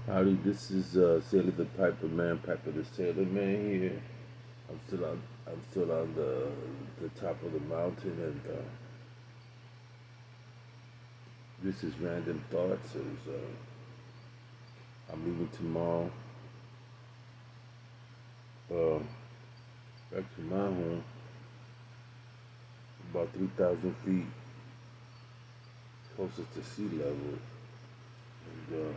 Howdy, this is Sailor the Piper Man, Piper the Sailor Man here. I'm still on the top of the mountain, and this is Random Thoughts. I'm leaving tomorrow, uh, back to my home, about 3,000 feet closer to sea level, and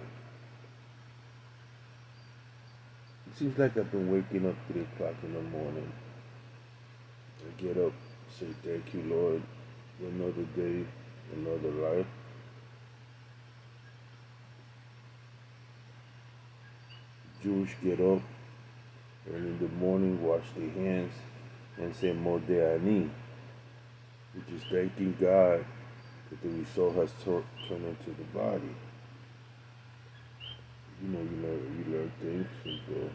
it seems like I've been waking up 3 o'clock in the morning. I get up, say thank you, Lord, for another day, another life. Jewish get up early in the morning, wash their hands, and say Modeh, which is thanking God that the soul has turned into the body. You learn things, and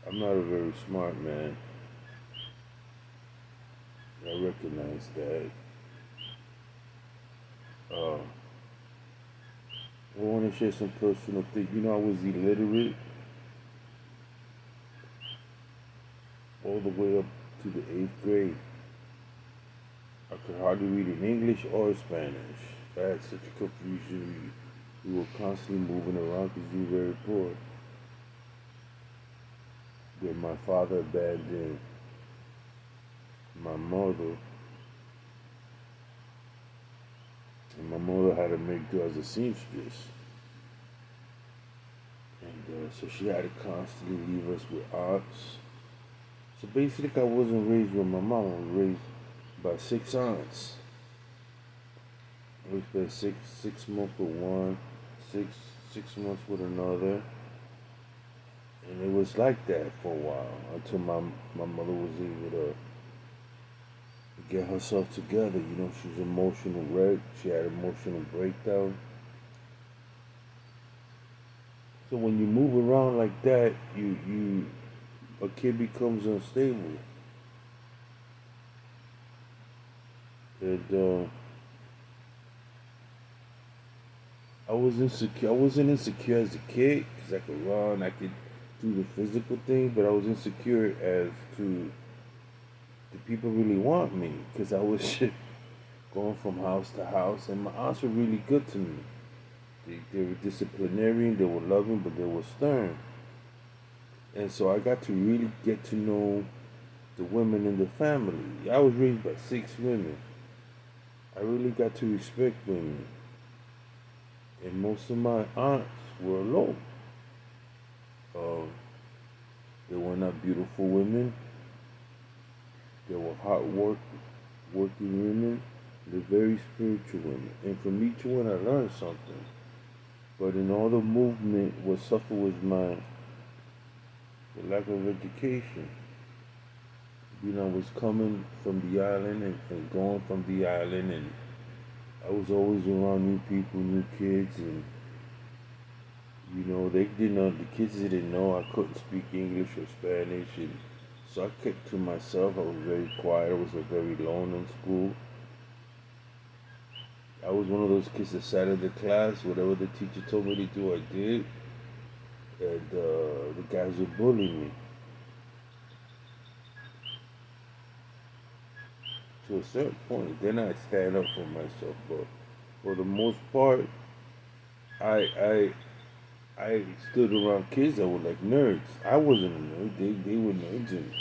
I'm not a very smart man. I recognize that. Uh, I want to share some personal things. I was illiterate all the way up to the 8th grade. I could hardly read in English or Spanish. I had such a confusion. We were constantly moving around because we were very poor. Then my father abandoned my mother, and my mother had to make do as a seamstress. And so she had to constantly leave us with aunts. So basically, I wasn't raised with my mom. I was raised by 6 aunts. We spent six months with one, six months with another, and it was like that for a while until my mother was able to get herself together. She was emotional wreck. She had emotional breakdown. So when you move around like that, you a kid becomes unstable, and I was insecure. I wasn't insecure as a kid because I could run, I could do the physical thing, but I was insecure as to do people really want me because I was going from house to house, and my aunts were really good to me. They were disciplinarian, they were loving, but they were stern. And so I got to really get to know the women in the family. I was raised by 6 women. I really got to respect women. And most of my aunts were alone. Uh, they were not beautiful women. They were working women. They're very spiritual women. And from each one I learned something. But in all the movement, what suffered was the lack of education. I was coming from the island and going from the island, and I was always around new people, new kids, and they didn't know, the kids didn't know I couldn't speak English or Spanish, and so I kept to myself. I was very quiet. I was very lone in school. I was one of those kids that sat in the class. Whatever the teacher told me to do, I did, and the guys would bully me to a certain point. Then I stand up for myself, but for the most part, I I stood around kids that were like nerds. I wasn't a nerd. They were nerds, and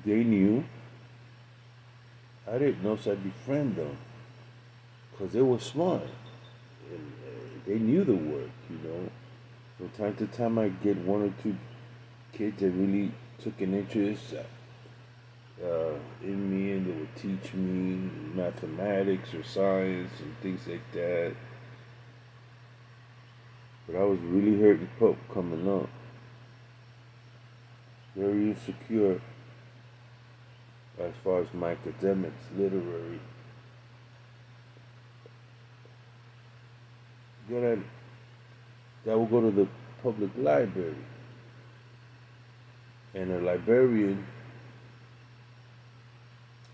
they knew. I didn't know, so I befriend them because they were smart and they knew the work. From time to time, I get one or two kids that really took an interest in me, and they would teach me mathematics or science and things like that. But I was really hurting pup coming up, very insecure as far as my academics, literary. Then I would go to the public library, and a librarian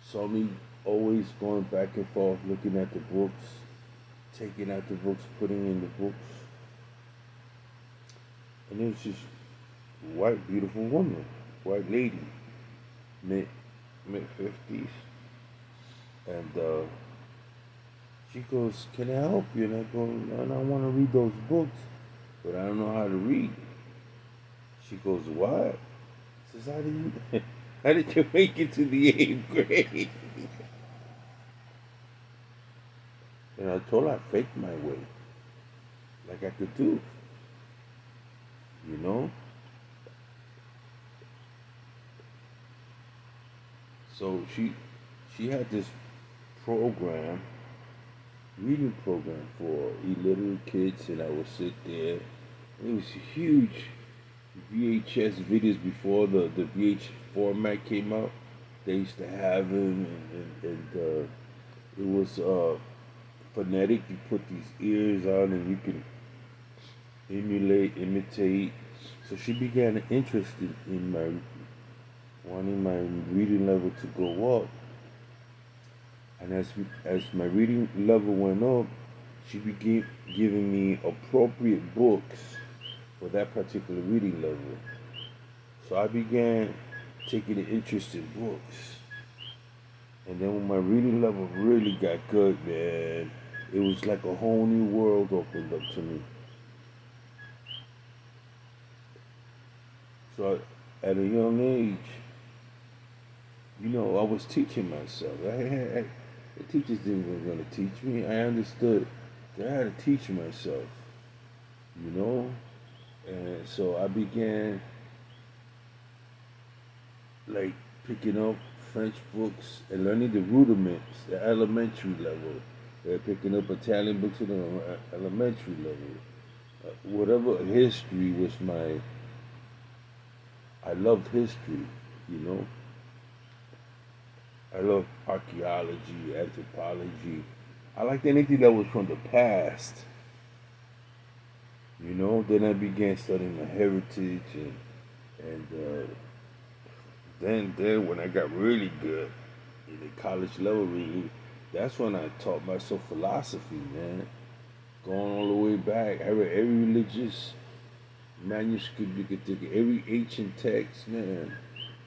saw me always going back and forth, looking at the books, taking out the books, putting in the books, and it was just white, beautiful woman, white lady, mid mid 50s, and she goes, "Can I help you?" And I go, "Man, I want to read those books, but I don't know how to read." She goes, "What?" Says, "How did you, how did you make it to the eighth grade?" And I told her I faked my way, like I could do, you know. So she had this program, reading program for illiterate kids, and I would sit there. It was huge VHS videos before the VH format came out. They used to have them, and it was phonetic. You put these ears on, and you can emulate, imitate. So she began interested in my wanting my reading level to go up, and as my reading level went up, she began giving me appropriate books for that particular reading level. So I began taking an interest in books. And then when my reading level really got good, man, it was like a whole new world opened up to me. So at a young age, I was teaching myself. The teachers didn't even going to teach me. I understood that I had to teach myself, you know? And so I began like picking up French books and learning the rudiments, the elementary level. Picking up Italian books at the elementary level. Whatever history was I loved history, you know. I loved archaeology, anthropology. I liked anything that was from the past, you know. Then I began studying my heritage, and then when I got really good in the college level, really, that's when I taught myself philosophy, man. Going all the way back, I read every religious manuscript you could think of, every ancient text, man,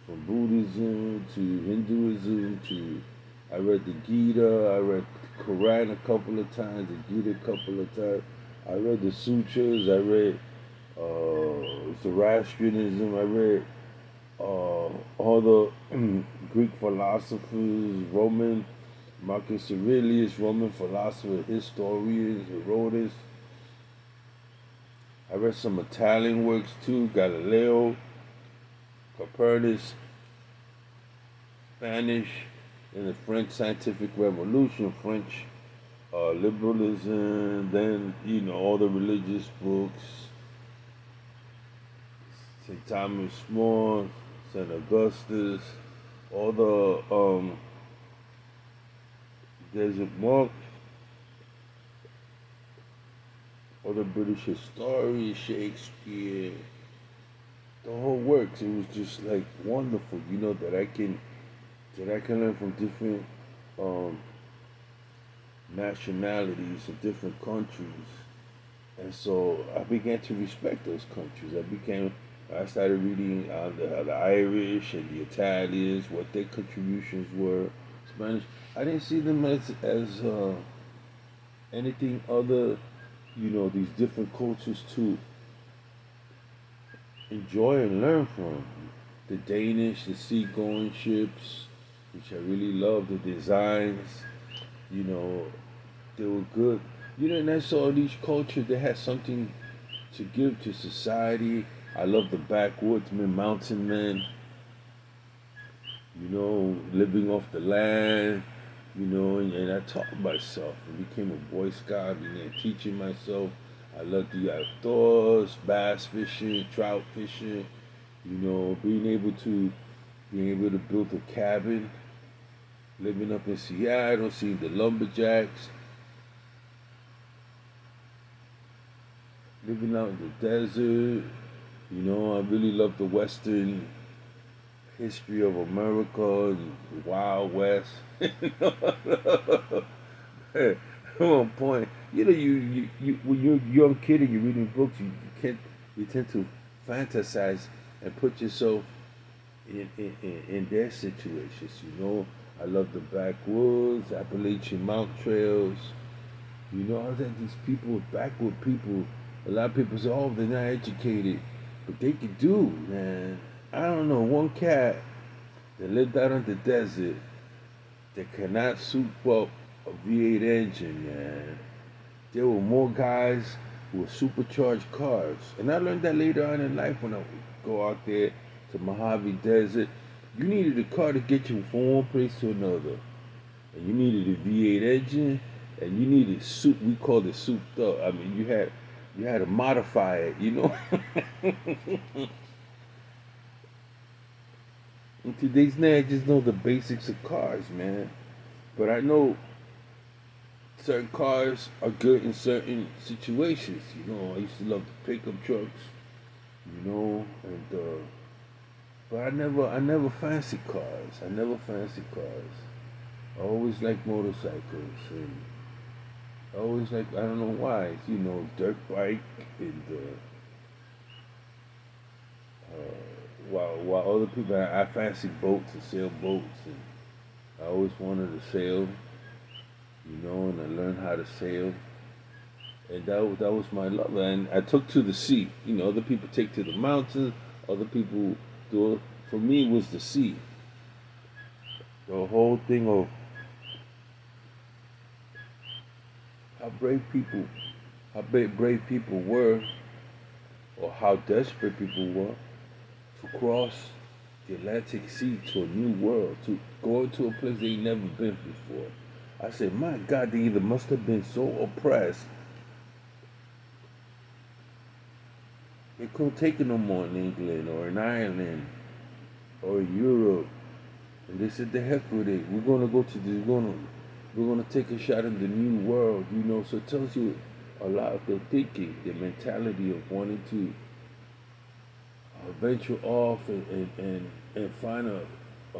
from Buddhism to Hinduism to I read the Gita, I read the Quran a couple of times, the Gita a couple of times. I read the sutras, I read Zoroastrianism, I read all the Greek philosophers, Roman, Marcus Aurelius, Roman philosophers, historians, Herodotus. I read some Italian works too, Galileo, Copernicus, Spanish, in the French scientific revolution, French liberalism, then, all the religious books, St. Thomas More, St. Augustus, all the Desert Monk, all the British historians, Shakespeare, the whole works. It was just like wonderful, that I can learn from different um, nationalities and different countries, and so I began to respect those countries. I started reading on the Irish and the Italians, what their contributions were. Spanish. I didn't see them as anything other, these different cultures to enjoy and learn from. The Danish, the seagoing ships, which I really love the designs. You know, they were good. And I saw these cultures that had something to give to society. I love the backwoodsmen, mountain men, living off the land, and I taught myself. I became a Boy Scout. I began teaching myself. I love the outdoors, bass fishing, trout fishing, being able to build a cabin, living up in Seattle, seeing the lumberjacks, living out in the desert. I really love the Western history of America and the Wild West. At one point, you when you're a young kid and you're reading books, you tend to fantasize and put yourself in their situations. I love the backwoods, Appalachian Mount trails. I was at these people, backward people. A lot of people say, "Oh, they're not educated," but they could do, man. I don't know one cat that lived out in the desert that cannot soup up a V8 engine, man. There were more guys who were supercharged cars. And I learned that later on in life when I would go out there to Mojave Desert. You needed a car to get you from one place to another. And you needed a V8 engine, and you needed soup. We called it souped up. I mean, you had to modify it. In today's day, I just know the basics of cars, man. But I know certain cars are good in certain situations. I used to love the pickup trucks, and but I never fancied cars. I never fancied cars. I always liked motorcycles, and I always I don't know why, dirt bike, and while other people, I fancied boats and sailboats, and I always wanted to sail, and I learned how to sail. And that was my love. And I took to the sea. Other people take to the mountains. Other people do it. For me, it was the sea. The whole thing of how brave people, brave people were, or how desperate people were to cross the Atlantic Sea to a new world, to go into a place they never been before. I said, my God, they either must have been so oppressed they couldn't take it no more in England or in Ireland or in Europe. And they said, the heck with it. We're gonna go to this. We're gonna take a shot in the new world. So it tells you a lot of their thinking, their mentality of wanting to venture off and find uh,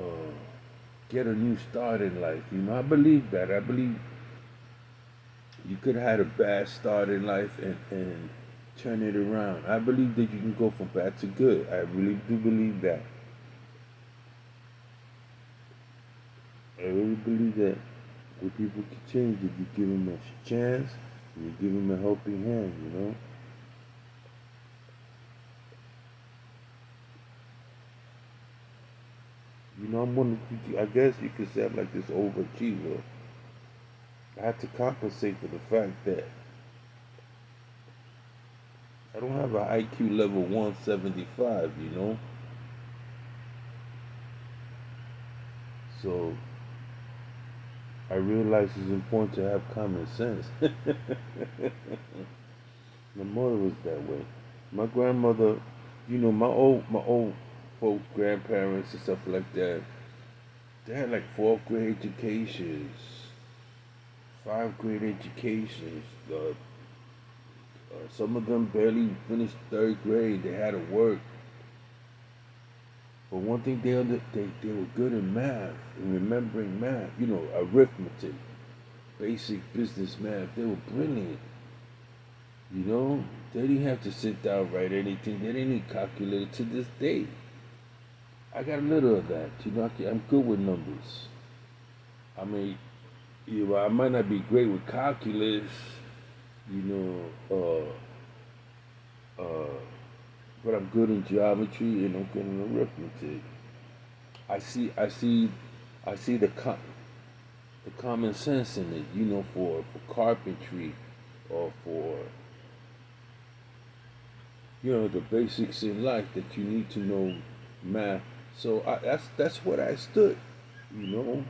get a new start in life. I believe that. I believe you could have had a bad start in life and turn it around. I believe that you can go from bad to good. I really do believe that. I really believe that if people can change, if you give them a chance, you give them a helping hand. I'm one of, I guess you could say I'm like this overachiever. I have to compensate for the fact that I don't have an IQ level 175. So I realize it's important to have common sense. My mother was that way. My grandmother, my old folks, grandparents and stuff like that, they had like fourth grade educations, five grade educations. Some of them barely finished third grade. They had to work. But one thing they were good in math and remembering math. Arithmetic, basic business math. They were brilliant. They didn't have to sit down write anything. They didn't need calculator to this day. I got a little of that. I'm good with numbers. I mean, I might not be great with calculus, you know, uh, but I'm good in geometry and I'm good in arithmetic. I see, I see, I see the common sense in it. For carpentry or for the basics in life that you need to know math. So that's what I stood. You know,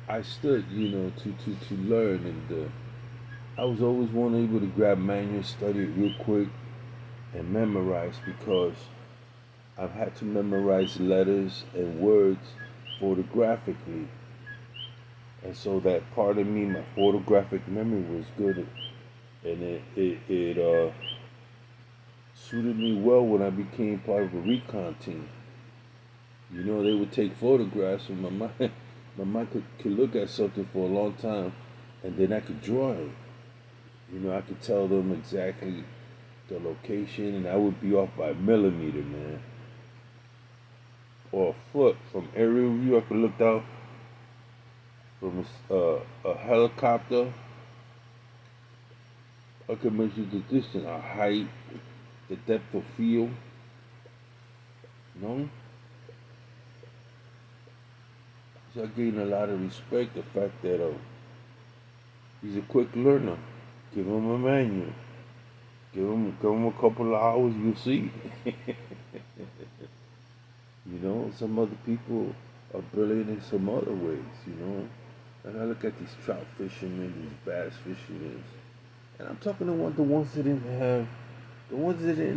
I stood. To learn, and I was always one able to grab manuals, study it real quick, and memorize because I've had to memorize letters and words photographically, and so that part of me, my photographic memory was good, and it suited me well when I became part of a recon team. You know, they would take photographs, and my mind, my mind could look at something for a long time, and then I could draw it. You know, I could tell them exactly the location, and I would be off by a millimeter, man, or a foot from aerial view. I could look out from a helicopter. I could measure the distance, our height, the depth of field. You know, so I gained a lot of respect. The fact that he's a quick learner. Give him a manual. Give him a couple of hours. You'll see. You know, some other people are brilliant in some other ways. You know, and I look at these trout fishermen, these bass fishermen, and I'm talking about the ones that didn't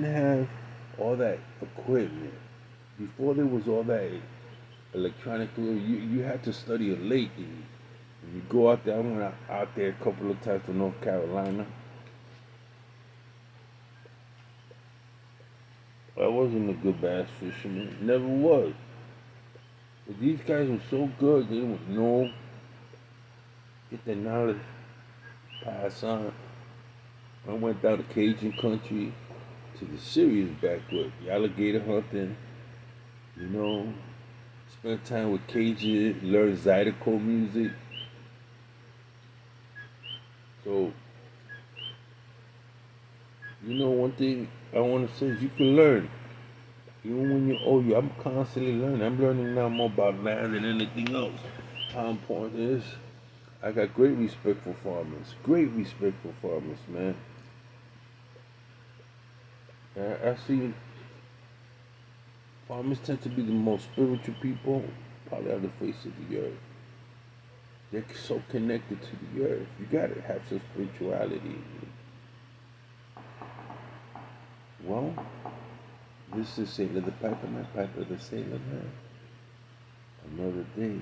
have all that equipment. Before there was all that electronic, you had to study it late. And you go out there. I went out there a couple of times to North Carolina. I wasn't a good bass fisherman. Never was. But these guys were so good. They would know, get the knowledge, pass on. I went down to Cajun country to the serious backwoods, the alligator hunting. You know, spent time with Cajun, learned Zydeco music. So, you know, one thing I want to say is you can learn. Even when you're old, I'm constantly learning. I'm learning now more about land than anything else. How important it is. I got great respect for farmers. Great respect for farmers, man. I see farmers tend to be the most spiritual people probably on the face of the earth. They're so connected to the earth. You gotta have some spirituality. Well, this is Sailor the Piper, my Piper the Sailor Man. Another day.